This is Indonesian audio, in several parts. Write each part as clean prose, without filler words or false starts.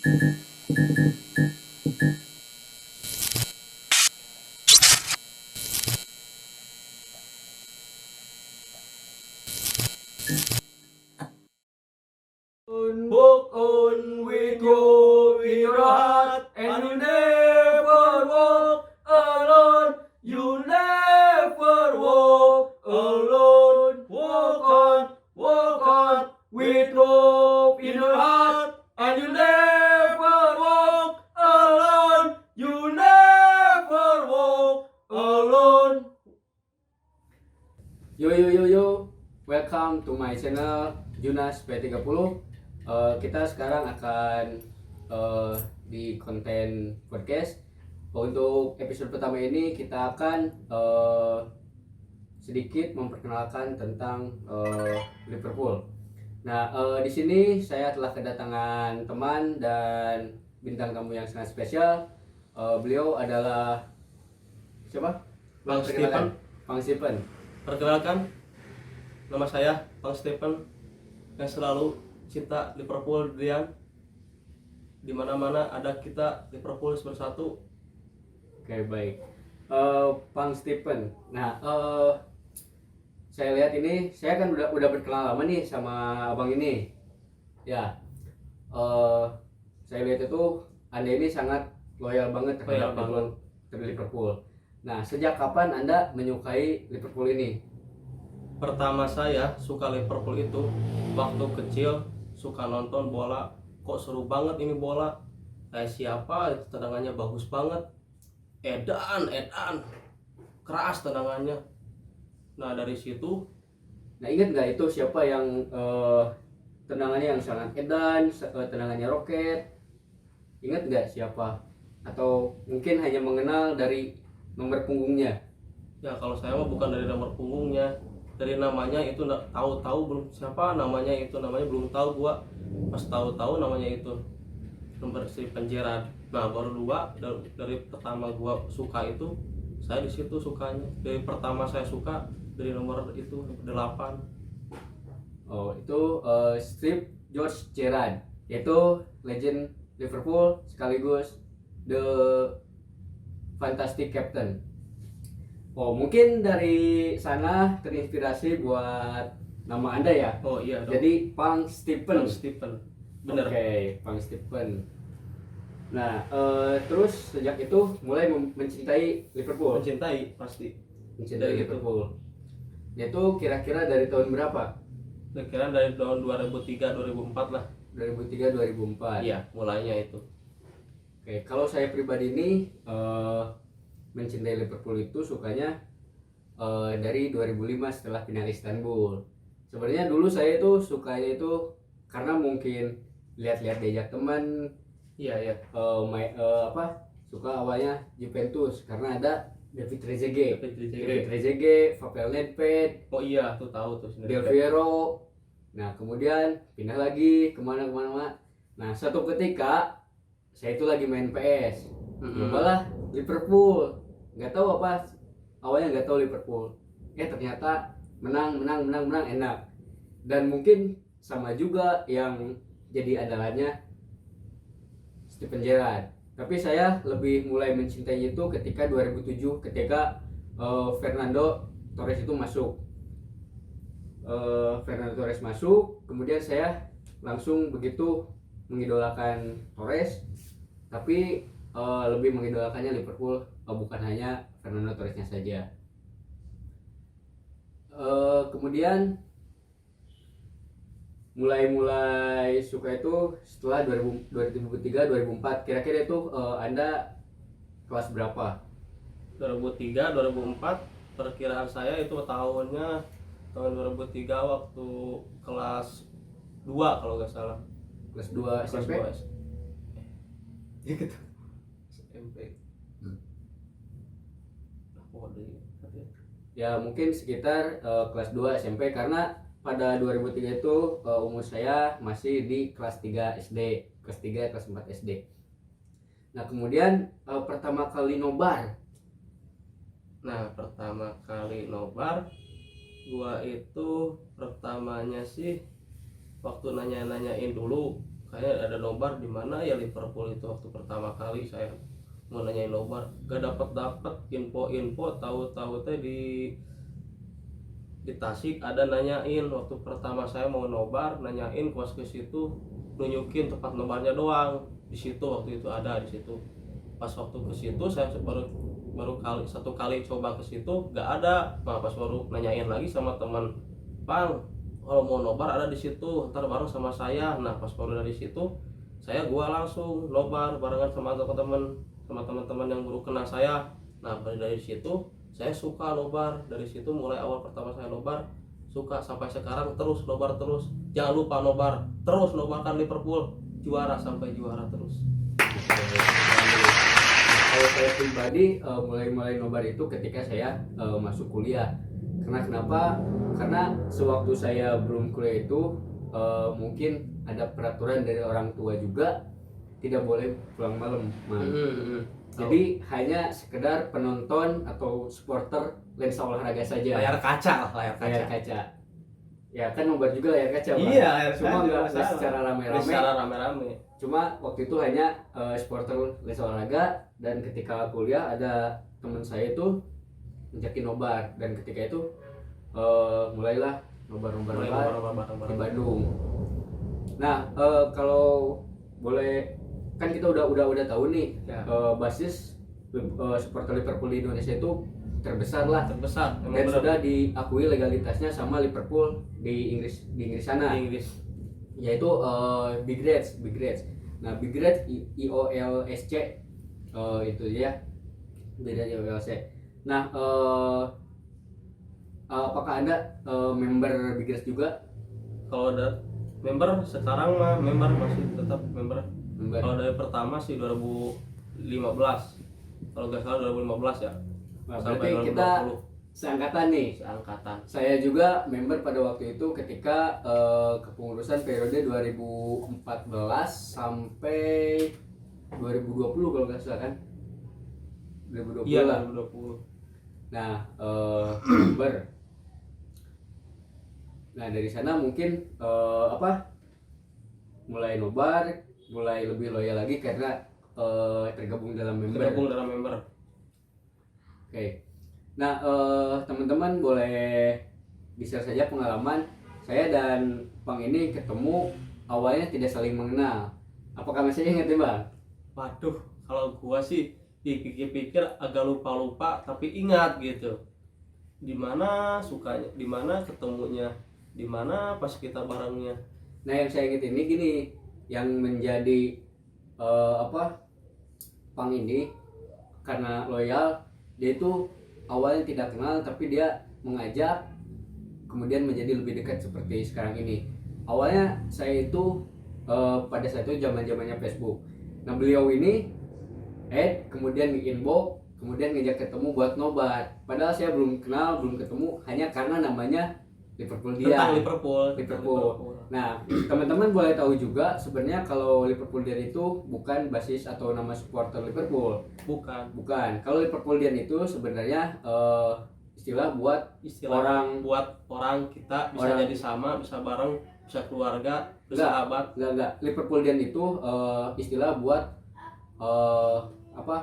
Walk on with your heart, and you never walk alone. You never walk alone. Walk on with hope in your heart, and you never walk alone. You never walk alone. Yo, welcome to my channel Junas P30. Kita sekarang akan di konten podcast. Untuk episode pertama ini kita akan sedikit memperkenalkan tentang Liverpool. Nah, di sini saya telah kedatangan teman dan bintang tamu yang sangat spesial. Beliau adalah siapa? Bang Stephen. Bang Stephen. Perkenalkan, nama saya Bang Stephen yang selalu cinta Liverpool Drian. Di mana-mana ada kita Liverpool bersatu. Oke, baik. Bang Stephen. Nah, saya lihat ini, saya kan udah berkenal lama nih sama abang ini. Ya, saya lihat itu Anda ini sangat loyal banget terhadap Liverpool. Nah, sejak kapan Anda menyukai Liverpool ini? Pertama saya suka Liverpool itu waktu kecil, suka nonton bola. Kok seru banget ini bola. Kayak siapa, tendangannya bagus banget. Edan, keras tendangannya. Nah, dari situ. Nah, ingat nggak itu siapa yang tendangannya yang sangat edan, tendangannya roket? Ingat nggak siapa? Atau mungkin hanya mengenal dari nomor punggungnya? Ya, kalau saya mah bukan dari nomor punggungnya, dari namanya itu tahu belum siapa namanya itu, namanya belum tahu gua. Pas tahu namanya itu nomor Steven Gerrard. Nah, baru dua dari pertama gua suka itu, saya di situ sukanya. Dari pertama saya suka dari nomor itu, nomor 8. Oh, itu Steve George Gerrard, yaitu legend Liverpool sekaligus the fantastic captain. Oh, mungkin dari sana terinspirasi buat nama Anda ya? Oh iya dong. Jadi Bang Stephen. Bener. Oke, Bang Stephen. Nah, terus sejak itu mulai mencintai Liverpool. Pasti. Mencintai Liverpool. Itu kira-kira dari tahun berapa? Kira-kira dari tahun 2003-2004 lah. 2003-2004. Iya, mulainya itu. Oke, kalau saya pribadi ini mencintai Liverpool itu sukanya dari 2005 setelah final Istanbul. Sebenarnya dulu saya itu sukanya itu karena mungkin lihat-lihat diajak teman. Iya. Suka awalnya Juventus karena ada David Trezeguet, Pavel Nedved. Oh iya, tuh tahu tuh. Del Piero. Nah, kemudian pindah lagi kemana-mana. Nah, suatu ketika saya itu lagi main PS. Cobalah Liverpool. Nggak tahu apa. Awalnya nggak tahu Liverpool. Ternyata menang enak. Dan mungkin sama juga yang jadi andalannya Steven Gerrard. Tapi saya lebih mulai mencintai itu ketika 2007 ketika Fernando Torres itu masuk. Fernando Torres masuk, kemudian saya langsung begitu mengidolakan Torres, tapi lebih mengidolakannya Liverpool, bukan hanya Fernando Torresnya saja. Kemudian mulai suka itu setelah 2003-2004. Kira-kira itu Anda kelas berapa? 2003-2004 perkiraan saya itu tahun 2003 waktu kelas 2 kalau nggak salah. Kelas 2 SMP? Ya gitu. SMP. Ya mungkin sekitar kelas 2 SMP karena pada 2003 itu umur saya masih di kelas 3 SD, kelas 3 kelas 4 SD. Nah, kemudian pertama kali nobar. Gua itu pertamanya sih waktu nanya-nanyain dulu kayak ada nobar di mana ya Liverpool itu waktu pertama kali saya mau nanyain nobar, gak dapat info tahu-tahu teh di Tasik ada nanyain waktu pertama saya mau nobar, nanyain pas ke situ nunjukin tempat nobarnya doang di situ, waktu itu ada di situ. Pas waktu ke situ saya satu kali coba ke situ gak ada. Nah, pas baru nanyain lagi sama teman, Bang kalau mau nobar ada di situ, ntar bareng sama saya. Nah pas baru dari situ gua langsung nobar barengan sama teman-teman yang baru kenal saya. Nah dari situ saya suka nobar, dari situ mulai awal pertama saya nobar suka sampai sekarang terus nobar terus. Jangan lupa nobar terus, nobarkan Liverpool juara sampai juara terus. Kalau saya pribadi mulai nobar itu ketika saya masuk kuliah. Kenapa? Karena sewaktu saya belum kuliah itu mungkin ada peraturan dari orang tua juga tidak boleh pulang malam. Jadi hanya sekedar penonton atau supporter lensa olahraga saja. Layar kaca. Ya kan nobar juga layar kaca, Pak. Iya, layar cuma kaca nggak juga secara rame-rame. Cuma waktu itu hanya supporter lensa olahraga, dan ketika kuliah ada teman saya itu ngajakin nobar, dan ketika itu mulailah nobar di Bandung. Nah kalau boleh, kan kita udah tahu nih ya, basis supporter Liverpool di Indonesia itu terbesar dan bener. Sudah diakui legalitasnya sama Liverpool di Inggris sana, yaitu Big Reds. Nah Big Reds IOLSC itu ya, beda IOLSC. Nah apakah Anda member Big Reds juga? Kalau ada member sekarang mah masih tetap member. Kalau dari pertama sih 2015, kalau nggak salah 2015 ya. Nah, berarti kita seangkatan nih. Saya juga member pada waktu itu ketika kepengurusan periode 2014 sampai 2020 kalau nggak salah kan. 2020 iya, lah. 2020. Nah member. Nah dari sana mungkin mulai nobar, mulai lebih loyal lagi karena tergabung dalam member. Oke. Nah teman-teman boleh di-share saja pengalaman saya dan Bang ini ketemu awalnya tidak saling mengenal. Apakah masih ingat ya Bang? Waduh, kalau gua sih dipikir-pikir agak lupa tapi ingat gitu. Dimana sukanya, dimana ketemunya, dimana pas kita barengnya. Nah yang saya ingat ini gini, yang menjadi Bang ini karena loyal, dia itu awalnya tidak kenal tapi dia mengajak, kemudian menjadi lebih dekat seperti sekarang ini. Awalnya saya itu pada saat itu zaman-zamannya Facebook. Nah beliau ini kemudian nge-inbox, kemudian ngajak ketemu buat nobar. Padahal saya belum kenal, belum ketemu, hanya karena namanya Liverpool dia. Tentang Liverpool. Nah, teman-teman boleh tahu juga sebenarnya kalau Liverpool dia itu bukan basis atau nama supporter Liverpool. Bukan. Kalau Liverpool dia itu sebenarnya istilah buat orang kita bisa jadi sama, bisa bareng, bisa keluarga, bisa sahabat. Enggak. Liverpool dia itu istilah buat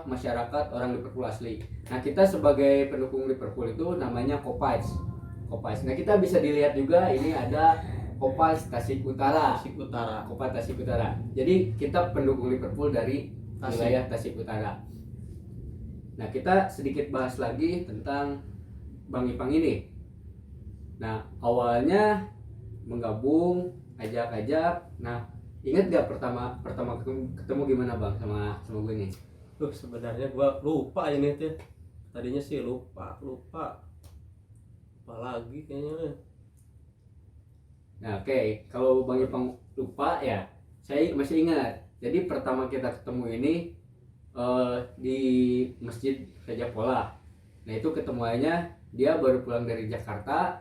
masyarakat orang Liverpool asli. Nah, kita sebagai pendukung Liverpool itu namanya Kopais. Nah, kita bisa dilihat juga ini ada Kopais Tasik Utara. Kopais Tasik Utara. Jadi kita pendukung Liverpool dari wilayah Tasik Utara. Nah, kita sedikit bahas lagi tentang Bang Ipang ini. Nah, awalnya menggabung, ajak. Nah, ingat gak pertama ketemu gimana Bang sama gue nih? Sebenarnya gua lupa ini tuh. Tadinya sih lupa. Apalagi kayaknya. Nah, oke. Kalau Bang Ipang lupa ya, saya masih ingat. Jadi pertama kita ketemu ini di Masjid Raja Pola. Nah, itu ketemuannya dia baru pulang dari Jakarta.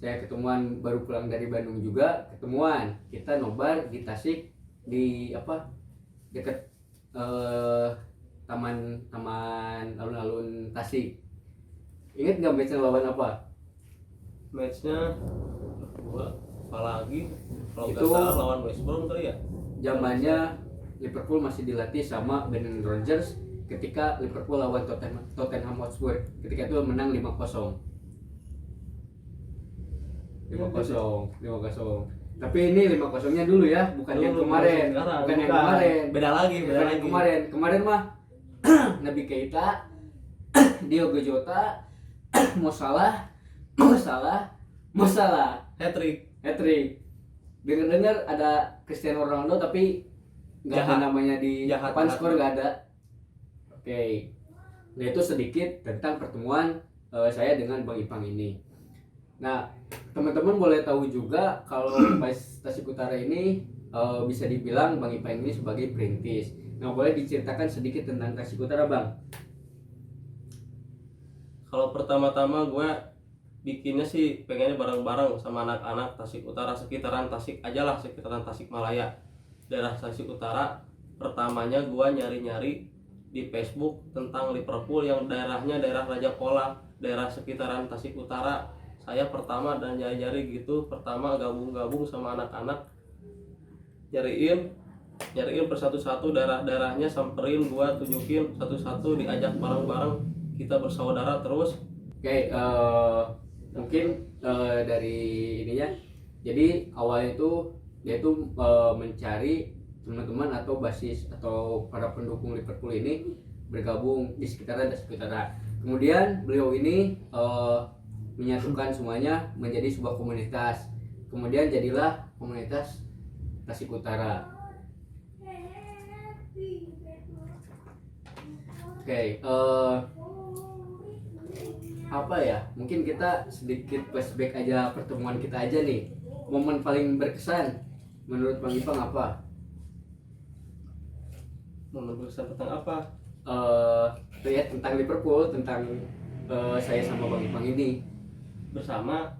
Saya ketemuan baru pulang dari Bandung juga, ketemuan. Kita nobar di Tasik di dekat taman alun-alun Tasik. Ingat nggak matchnya lawan apa? Matchnya gua apalagi kalau itu nggak salah lawan West Brom kali ya. zamannya Liverpool masih dilatih sama Brendan Rodgers ketika Liverpool lawan Tottenham Hotspur, ketika itu menang 5-0. 5-0. Tapi ini 5-0-nya dulu ya, bukan yang kemarin. Bukan yang kemarin. Beda lagi. Kemarin mah Naby Keita, Diogo Jota, Mo Salah, hat-trick. Dengar ada Cristiano Ronaldo tapi nggak ada namanya di papan skor, nggak ada. Oke. Nah itu sedikit tentang pertemuan saya dengan Bang Ipang ini. Nah teman-teman boleh tahu juga kalau PAS Tasik Utara ini bisa dibilang Bang Ipang ini sebagai perintis. Nah boleh diceritakan sedikit tentang Tasik Utara, Bang? Kalau pertama-tama gue bikinnya sih pengennya bareng-bareng sama anak-anak Tasik Utara, sekitaran Tasik aja lah, sekitaran Tasik Malaya, daerah Tasik Utara. Pertamanya gue nyari-nyari di Facebook tentang Liverpool yang daerahnya daerah Raja Pola, daerah sekitaran Tasik Utara. Saya pertama dan nyari-nyari gitu, pertama gabung-gabung sama anak-anak, nyariin persatu-satu daerah-daerahnya, samperin, gua tunjukin satu-satu, diajak bareng-bareng, kita bersaudara terus. Oke, mungkin dari ininya, jadi awalnya itu dia itu mencari teman-teman atau basis atau para pendukung Liverpool ini bergabung di sekitaran Tasik Utara. Kemudian beliau ini menyatukan semuanya menjadi sebuah komunitas. Kemudian jadilah komunitas Tasik Utara. Oke, apa ya? Mungkin kita sedikit flashback aja pertemuan kita aja nih. Momen paling berkesan menurut Bang Ipang apa? Momen berkesan tentang apa? Itu ya tentang Liverpool, tentang saya sama Bang Ipang ini Bersama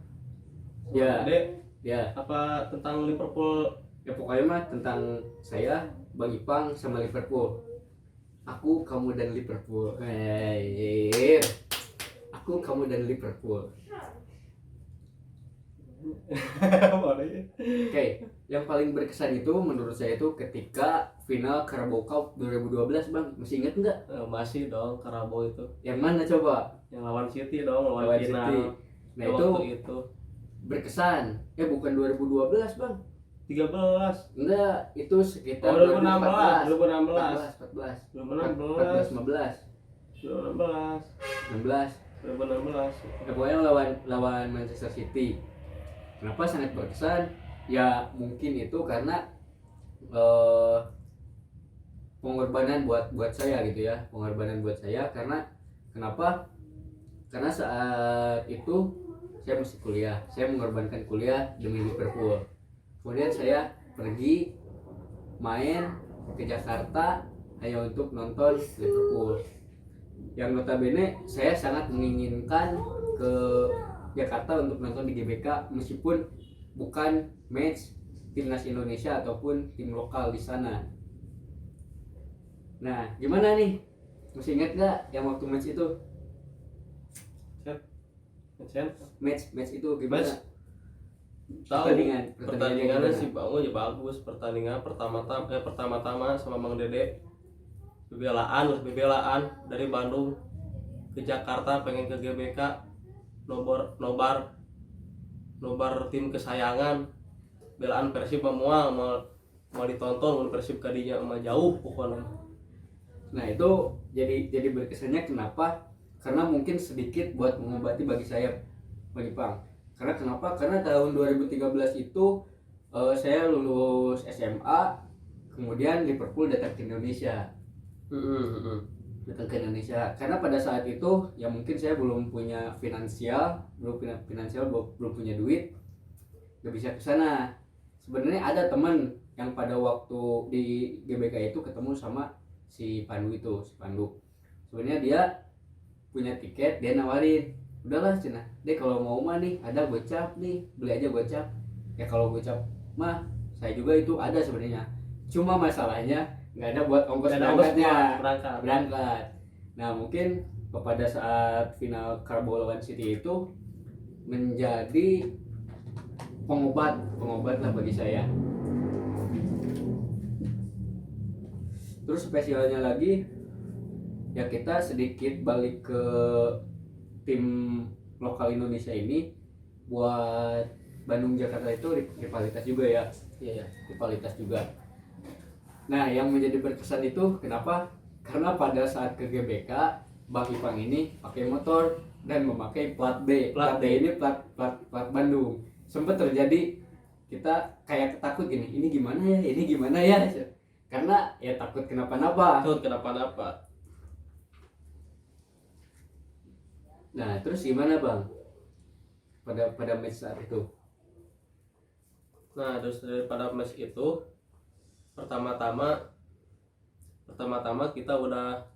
ya. Dek, Ya, apa tentang Liverpool? ya pokoknya mah tentang saya, Bang Ipang sama Liverpool. Aku, kamu dan Liverpool. Aku, kamu dan Liverpool. Oke, yang paling berkesan itu menurut saya itu ketika final Carabao Cup 2012, Bang. Masih ingat nggak? Masih dong, Carabao itu. Yang mana coba? Yang lawan City dong, lawan Lawan final. City. Nah itu berkesan. Bukan 2012, Bang. 13. Enggak, itu sekitar 2016. 14, 16. Pokoknya lawan Manchester City. Kenapa sangat berkesan? Ya mungkin itu karena pengorbanan buat saya gitu ya, pengorbanan buat saya. Karena kenapa? Karena saat itu saya masih kuliah, saya mengorbankan kuliah demi Liverpool. Kemudian saya pergi main ke Jakarta hanya untuk nonton Liverpool. Yang notabene saya sangat menginginkan ke Jakarta untuk nonton di GBK meskipun bukan match timnas Indonesia ataupun tim lokal di sana. Nah, gimana nih? Masih ingat gak yang waktu match itu? Match itu gimana? Pertandingannya sih bagus. Pertandingan pertama-tama sama Bang Dede bebelaan dari Bandung ke Jakarta, pengen ke GBK, nobar tim kesayangan, belaan Persib mau ditonton, Persib kadinya mah jauh pokoknya. Nah itu jadi berkesannya kenapa? Karena mungkin sedikit buat mengobati bagi saya, bagi Pang. Karena kenapa? Karena tahun 2013 itu saya lulus SMA, kemudian Liverpool datang ke Indonesia. Datang ke Indonesia. Karena pada saat itu ya mungkin saya belum punya finansial, belum punya duit, gak bisa ke sana. Sebenarnya ada teman yang pada waktu di GBK itu ketemu sama si Pandu. Sebenarnya dia punya tiket, dia nawarin, udahlah cina deh kalau mau mah nih ada gocap nih, beli aja gocap. Ya kalau gocap mah saya juga itu ada sebenarnya, cuma masalahnya nggak ada buat ongkos berangkat. Nah mungkin pada saat final Carabao lawan City itu menjadi pengobat lah bagi saya. Terus spesialnya lagi ya kita sedikit balik ke tim lokal Indonesia ini buat Bandung Jakarta itu rivalitas juga ya. Iya ya. Rivalitas juga. Nah, yang menjadi berkesan itu kenapa? Karena pada saat ke GBK, Bang Ipang ini pakai motor dan memakai plat B. Plat D ini plat Bandung. Sempat terjadi kita kayak takut gini, ini gimana ya? Ini gimana ya? Karena ya takut kenapa-napa. Takut kenapa-napa. Nah, terus gimana, Bang? Pada match saat itu. Nah, terus daripada match itu pertama-tama kita udah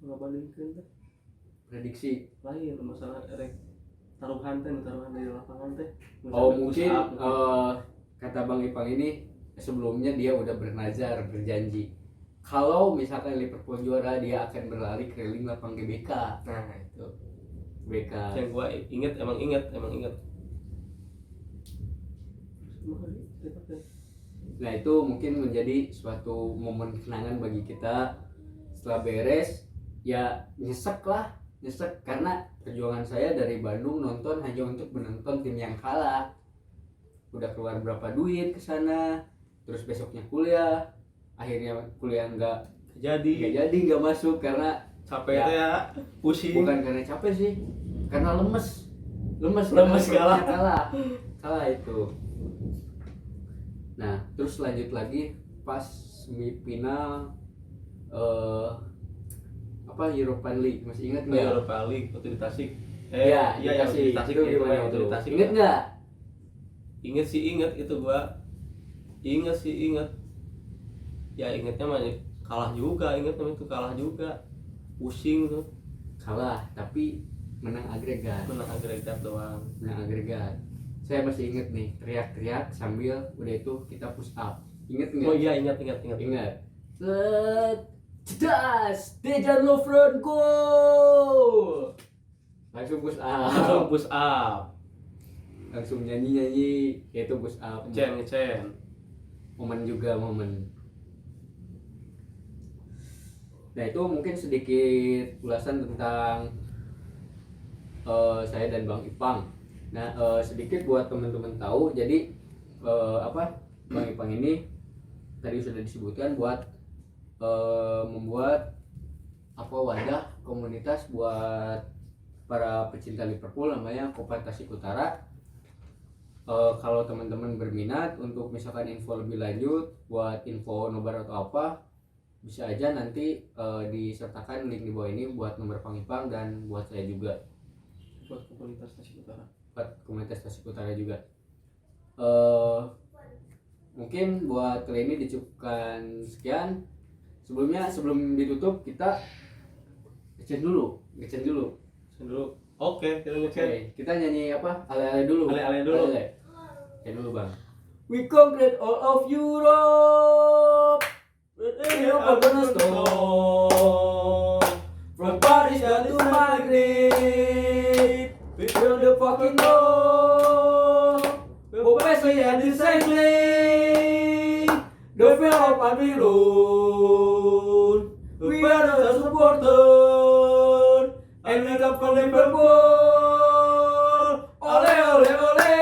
nggak balikin teh Prediksi. lain masalah taruhan di lapangan teh. Oh, mungkin kata Bang Ipang ini sebelumnya dia udah bernazar, berjanji kalau misalkan Liverpool juara dia akan berlari keliling lapang GBK. Nah, itu GBK. Yang gua emang inget. Nah, itu mungkin menjadi suatu momen kenangan bagi kita. Setelah beres ya nyesek karena perjuangan saya dari Bandung nonton hanya untuk menonton tim yang kalah. Udah keluar berapa duit ke sana, terus besoknya kuliah, akhirnya kuliah nggak jadi masuk karena capek ya, pusing. bukan karena capek sih, karena lemes kalah itu. Nah, terus lanjut lagi pas semifinal European League, masih ingat nggak? Europa League waktu di Tasik. Iya, Iya, di Tasik itu gimana waktu di itu? Tasik. Ingat nggak? Ingat itu gua. Ingat. Ya ingatnya mah kalah juga, itu kalah juga. Pusing tuh. Kalah, tapi menang agregat. Menang agregat doang. Menang agregat. Saya masih ingat nih, teriak-teriak sambil udah itu kita push up. Ingat nggak? Oh iya, ingat. Ingat. Cedas, Dejan Lovren goal. Langsung push up. Langsung nyanyi, yaitu push up. Ngecen. Momen. Nah, itu mungkin sedikit ulasan tentang saya dan Bang Ipang. Nah, sedikit buat teman-teman tahu, jadi Bang Ipang ini tadi sudah disebutkan buat membuat wadah komunitas buat para pecinta Liverpool, namanya Koper Tasik Utara. Kalau teman-teman berminat untuk misalkan info lebih lanjut, buat info nobar atau apa, bisa aja nanti disertakan link di bawah ini buat nomor Bang Ipang dan buat saya juga, Buat komunitas Tasik Utara. buat komunitas Tasik Utara juga. Mungkin buat kali ini dicukupkan sekian. Sebelum ditutup kita ngecen dulu. Oke, kita ngecen. Kita nyanyi Ale-ale dulu. Ale-ale dulu. Ngecen dulu, Bang. We conquered all of Europe. Europe gonna stop. From Paris down to Madrid. We built the fucking wall. For Wesley and the cycling. The fear of Abbey Road. We are the supporter. And we come from Liverpool. Ole ole ole.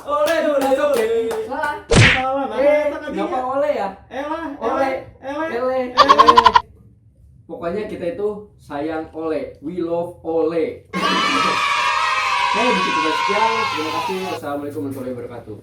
Ole ole ole. Salah, Kenapa ole ya? Ole. Pokoknya kita itu sayang Ole. We love Ole. Oke, dicukupkan sekian. Terima kasih. Wassalamualaikum warahmatullahi wabarakatuh.